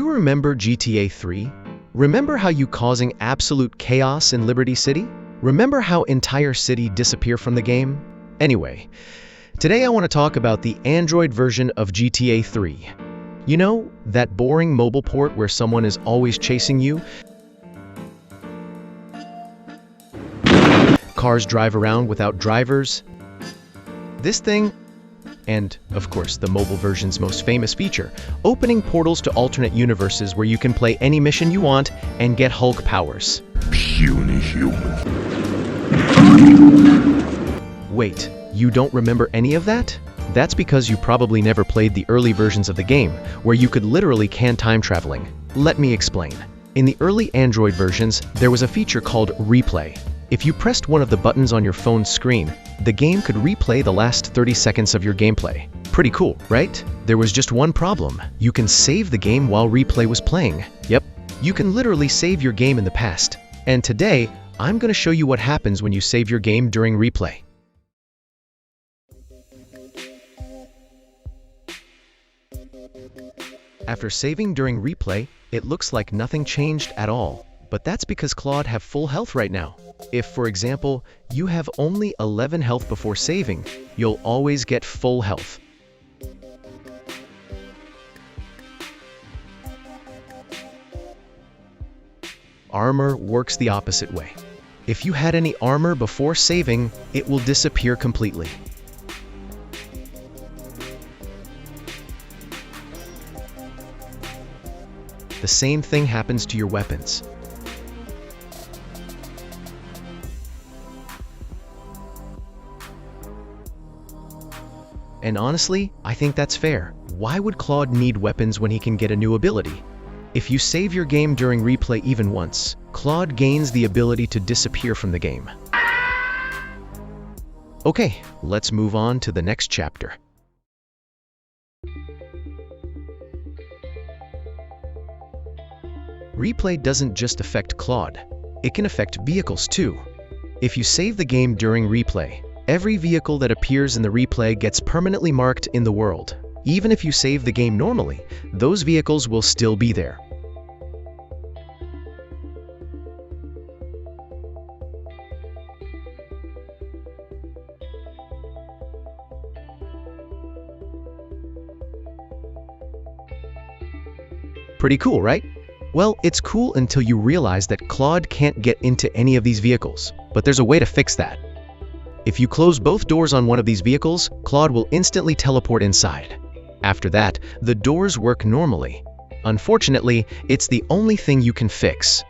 you remember GTA 3? Remember how you causing absolute chaos in Liberty City? Remember how entire city disappear from the game? Anyway, today I want to talk about the Android version of GTA 3. You know, that boring mobile port where someone is always chasing you? Cars drive around without drivers? This thing, and of course the mobile version's most famous feature, opening portals to alternate universes where you can play any mission you want and get Hulk powers. Puny human. Wait, you don't remember any of that? That's because you probably never played the early versions of the game, where you could literally can time traveling. Let me explain. In the early Android versions, there was a feature called Replay. If you pressed one of the buttons on your phone's screen, the game could replay the last 30 seconds of your gameplay. Pretty cool, right? There was just one problem. You can save the game while Replay was playing. Yep, you can literally save your game in the past. And today, I'm going to show you what happens when you save your game during Replay. After saving during Replay, it looks like nothing changed at all. But that's because Claude have full health right now. If, for example, you have only 11 health before saving, you'll always get full health. Armor works the opposite way. If you had any armor before saving, it will disappear completely. The same thing happens to your weapons. And honestly, I think that's fair. Why would Claude need weapons when he can get a new ability? If you save your game during Replay even once, Claude gains the ability to disappear from the game. Okay, let's move on to the next chapter. Replay doesn't just affect Claude, it can affect vehicles too. If you save the game during Replay, every vehicle that appears in the replay gets permanently marked in the world. Even if you save the game normally, those vehicles will still be there. Pretty cool, right? Well, it's cool until you realize that Claude can't get into any of these vehicles, but there's a way to fix that. If you close both doors on one of these vehicles, Claude will instantly teleport inside. After that, the doors work normally. Unfortunately, it's the only thing you can fix.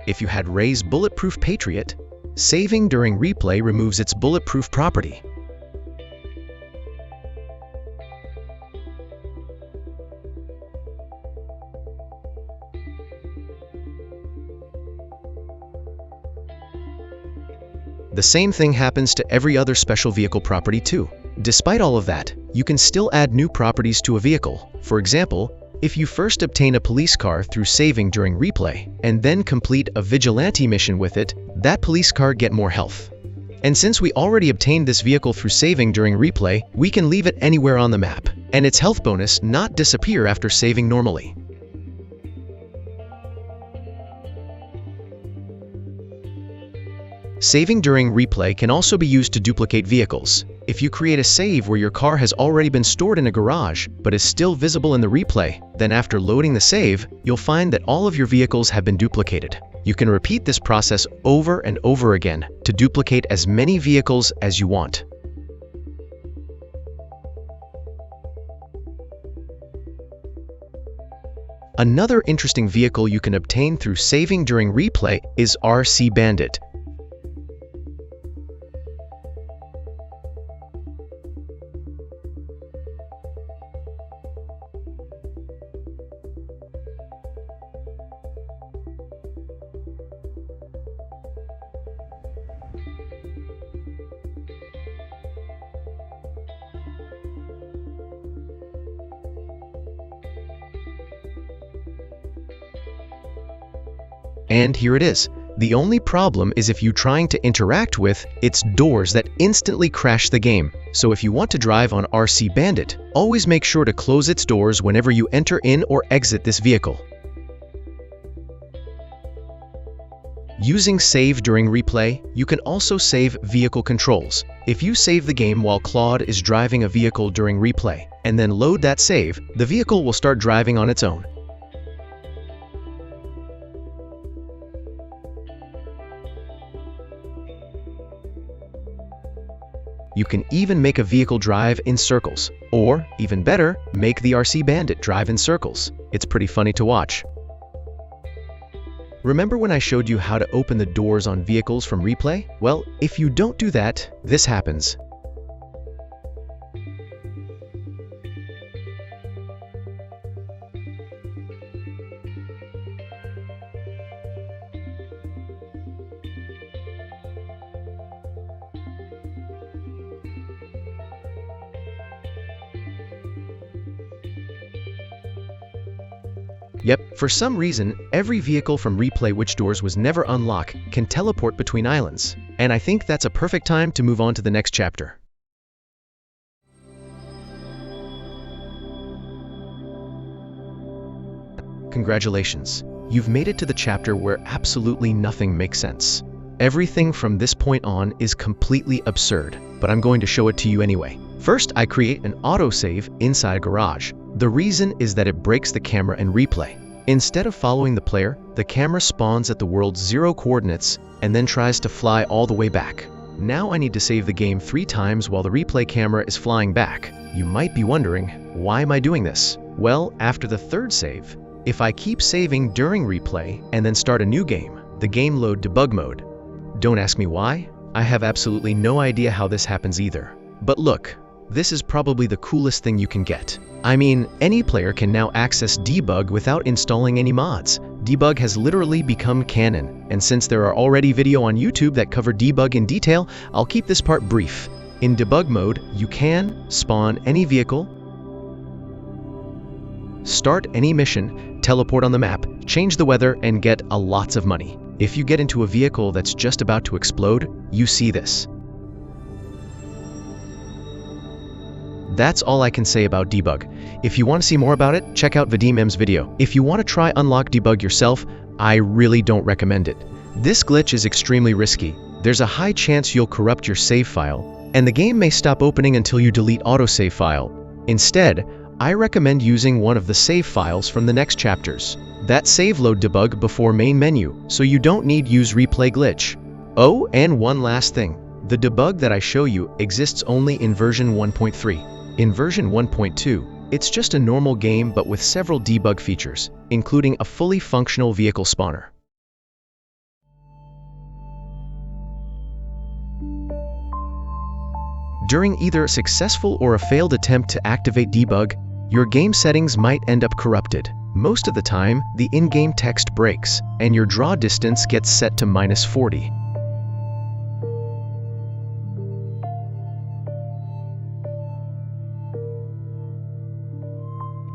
If you had Ray's Bulletproof Patriot, saving during Replay removes its bulletproof property. The same thing happens to every other special vehicle property too. Despite all of that, you can still add new properties to a vehicle. For example, if you first obtain a police car through saving during Replay, and then complete a vigilante mission with it, that police car get more health. And since we already obtained this vehicle through saving during Replay, we can leave it anywhere on the map, and its health bonus not disappear after saving normally. Saving during Replay can also be used to duplicate vehicles. If you create a save where your car has already been stored in a garage, but is still visible in the replay, then after loading the save, you'll find that all of your vehicles have been duplicated. You can repeat this process over and over again to duplicate as many vehicles as you want. Another interesting vehicle you can obtain through saving during Replay is RC Bandit. And here it is. The only problem is if you're trying to interact with its doors that instantly crash the game. So if you want to drive on RC Bandit, always make sure to close its doors whenever you enter in or exit this vehicle. Using save during replay, you can also save vehicle controls. If you save the game while Claude is driving a vehicle during replay, and then load that save, the vehicle will start driving on its own. You can even make a vehicle drive in circles, or, even better, make the RC Bandit drive in circles. It's pretty funny to watch. Remember when I showed you how to open the doors on vehicles from replay? Well, if you don't do that, this happens. Yep, for some reason, every vehicle from replay which doors was never unlocked can teleport between islands. And I think that's a perfect time to move on to the next chapter. Congratulations, you've made it to the chapter where absolutely nothing makes sense. Everything from this point on is completely absurd, but I'm going to show it to you anyway. First, I create an autosave inside a garage. The reason is that it breaks the camera in replay. Instead of following the player, the camera spawns at the world's 0 coordinates and then tries to fly all the way back. Now I need to save the game 3 times while the replay camera is flying back. You might be wondering, why am I doing this? Well, after the 3rd save, if I keep saving during replay and then start a new game, the game load debug mode. Don't ask me why. I have absolutely no idea how this happens either. But look, this is probably the coolest thing you can get. I mean, any player can now access Debug without installing any mods. Debug has literally become canon, and since there are already videos on YouTube that cover Debug in detail, I'll keep this part brief. In debug mode, you can spawn any vehicle, start any mission, teleport on the map, change the weather, and get lots of money. If you get into a vehicle that's just about to explode, you see this. That's all I can say about Debug. If you want to see more about it, check out Vadim M's video. If you want to try unlock Debug yourself, I really don't recommend it. This glitch is extremely risky. There's a high chance you'll corrupt your save file, and the game may stop opening until you delete autosave file. Instead, I recommend using one of the save files from the next chapters. That save load debug before main menu, so you don't need use replay glitch. Oh, and one last thing. The debug that I show you exists only in version 1.3. In version 1.2, it's just a normal game but with several debug features, including a fully functional vehicle spawner. During either a successful or a failed attempt to activate debug, your game settings might end up corrupted. Most of the time, the in-game text breaks, and your draw distance gets set to -40.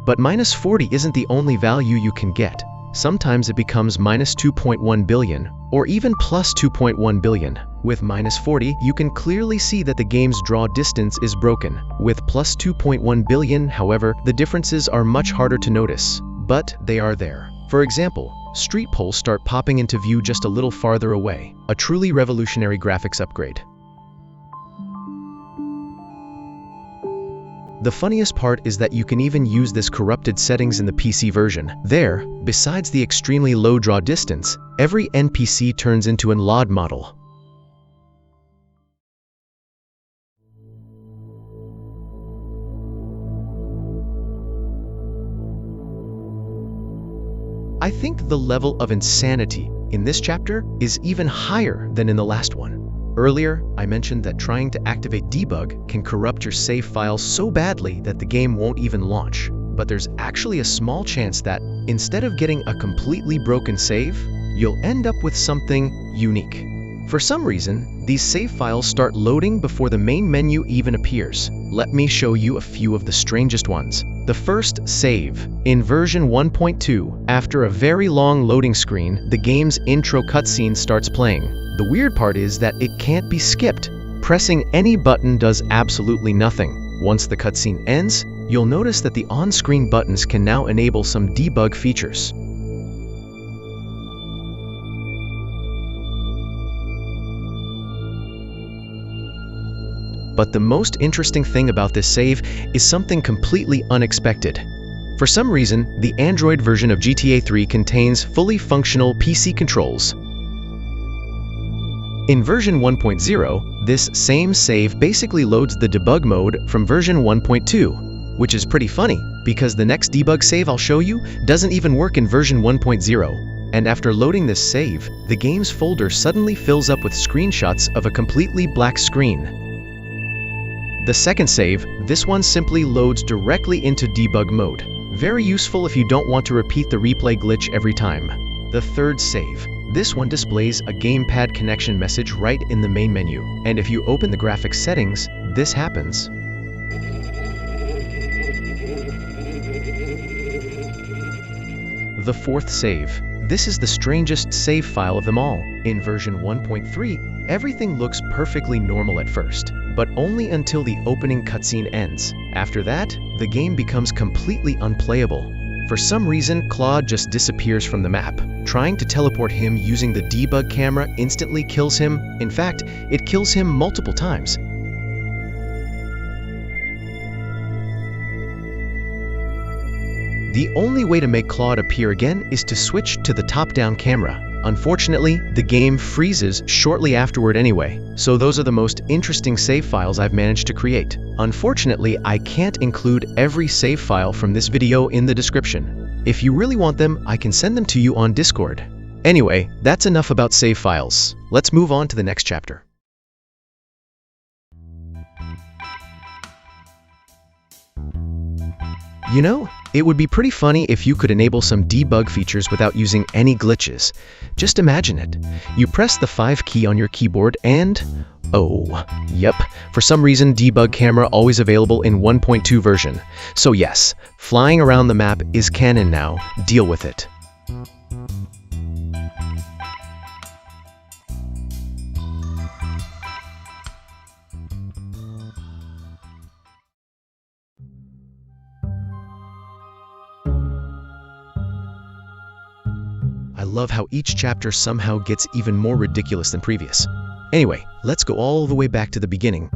But -40 isn't the only value you can get. Sometimes it becomes -2.1 billion, or even +2.1 billion. With -40, you can clearly see that the game's draw distance is broken. With +2.1 billion, however, the differences are much harder to notice, but they are there. For example, street poles start popping into view just a little farther away, a truly revolutionary graphics upgrade. The funniest part is that you can even use this corrupted settings in the PC version. There, besides the extremely low draw distance, every NPC turns into an LOD model. I think the level of insanity in this chapter is even higher than in the last one. Earlier, I mentioned that trying to activate debug can corrupt your save files so badly that the game won't even launch. But there's actually a small chance that, instead of getting a completely broken save, you'll end up with something unique. For some reason, these save files start loading before the main menu even appears. Let me show you a few of the strangest ones. The first save. In version 1.2, after a very long loading screen, the game's intro cutscene starts playing. The weird part is that it can't be skipped. Pressing any button does absolutely nothing. Once the cutscene ends, you'll notice that the on-screen buttons can now enable some debug features. But the most interesting thing about this save is something completely unexpected. For some reason, the Android version of GTA 3 contains fully functional PC controls. In version 1.0, this same save basically loads the debug mode from version 1.2, which is pretty funny because the next debug save I'll show you doesn't even work in version 1.0. And after loading this save, the game's folder suddenly fills up with screenshots of a completely black screen. The second save, this one simply loads directly into debug mode. Very useful if you don't want to repeat the replay glitch every time. The third save. This one displays a gamepad connection message right in the main menu. And if you open the graphics settings, this happens. The fourth save. This is the strangest save file of them all. In version 1.3, everything looks perfectly normal at first, but only until the opening cutscene ends. After that, the game becomes completely unplayable. For some reason, Claude just disappears from the map. Trying to teleport him using the debug camera instantly kills him. In fact, it kills him multiple times. The only way to make Claude appear again is to switch to the top-down camera. Unfortunately, the game freezes shortly afterward anyway, so those are the most interesting save files I've managed to create. Unfortunately, I can't include every save file from this video in the description. If you really want them, I can send them to you on Discord. Anyway, that's enough about save files. Let's move on to the next chapter. You know, it would be pretty funny if you could enable some debug features without using any glitches. Just imagine it. You press the 5 key on your keyboard and... oh, yep, for some reason debug camera always available in 1.2 version. So yes, flying around the map is canon now. Deal with it. I love how each chapter somehow gets even more ridiculous than previous. Anyway, let's go all the way back to the beginning.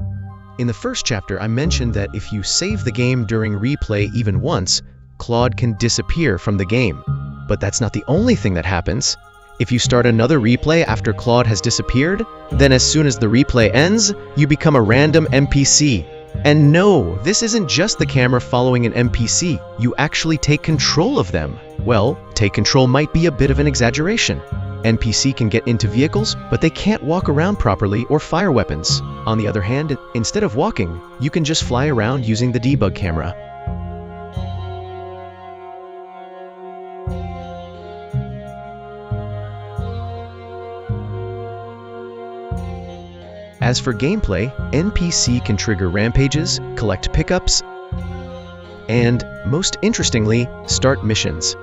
In the first chapter, I mentioned that if you save the game during replay even once, Claude can disappear from the game. But that's not the only thing that happens. If you start another replay after Claude has disappeared, then as soon as the replay ends, you become a random NPC. And no, this isn't just the camera following an NPC. You actually take control of them. Well, take control might be a bit of an exaggeration. NPC can get into vehicles, but they can't walk around properly or fire weapons. On the other hand, instead of walking, you can just fly around using the debug camera. As for gameplay, NPC can trigger rampages, collect pickups, and, most interestingly, start missions.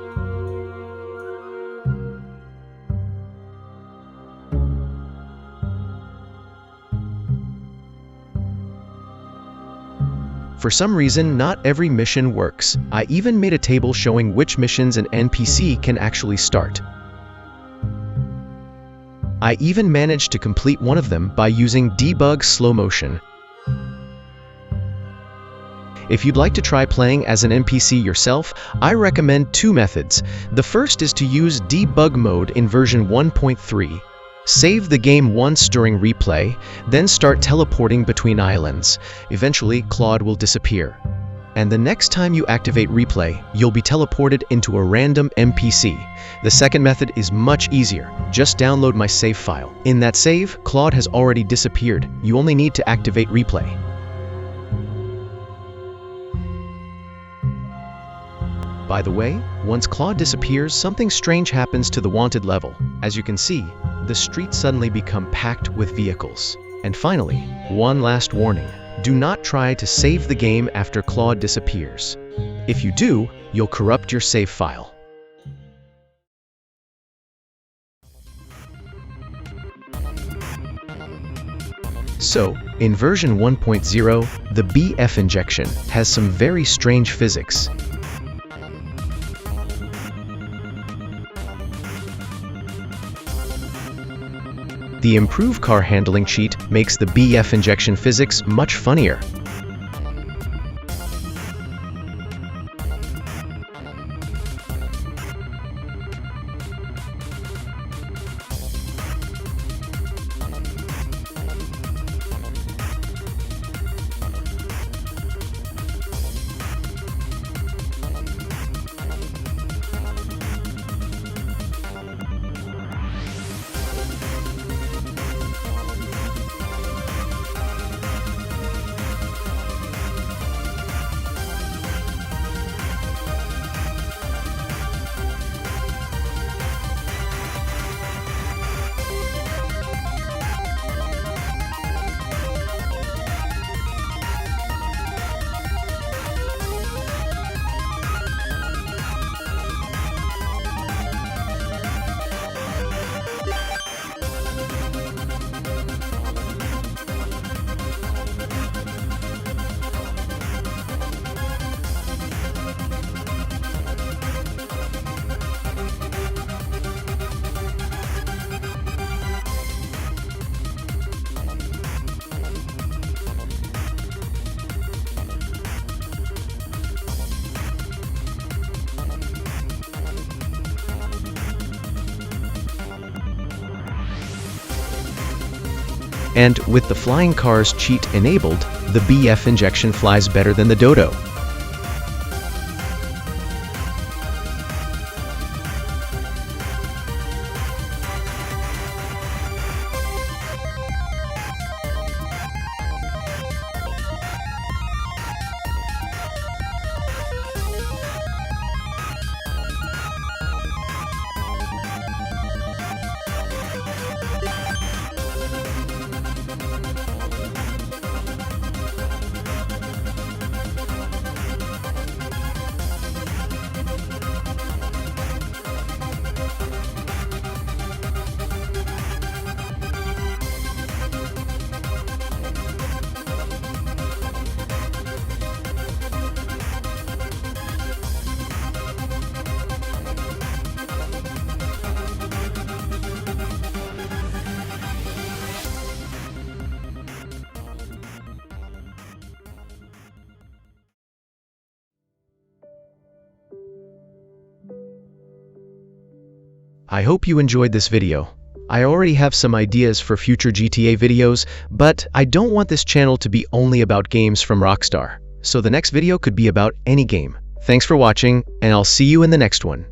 For some reason, not every mission works. I even made a table showing which missions an NPC can actually start. I even managed to complete one of them by using Debug slow motion. If you'd like to try playing as an NPC yourself, I recommend two methods. The first is to use Debug mode in version 1.3. Save the game once during replay, then start teleporting between islands. Eventually, Claude will disappear. And the next time you activate replay, you'll be teleported into a random NPC. The second method is much easier. Just download my save file. In that save, Claude has already disappeared. You only need to activate replay. By the way, once Claude disappears, something strange happens to the wanted level. As you can see, the streets suddenly become packed with vehicles. And finally, one last warning. Do not try to save the game after Claude disappears. If you do, you'll corrupt your save file. So, in version 1.0, the BF injection has some very strange physics. The improved car handling cheat makes the BF injection physics much funnier. And with the flying cars cheat enabled, the BF injection flies better than the Dodo. I hope you enjoyed this video. I already have some ideas for future GTA videos, but I don't want this channel to be only about games from Rockstar. So the next video could be about any game. Thanks for watching, and I'll see you in the next one.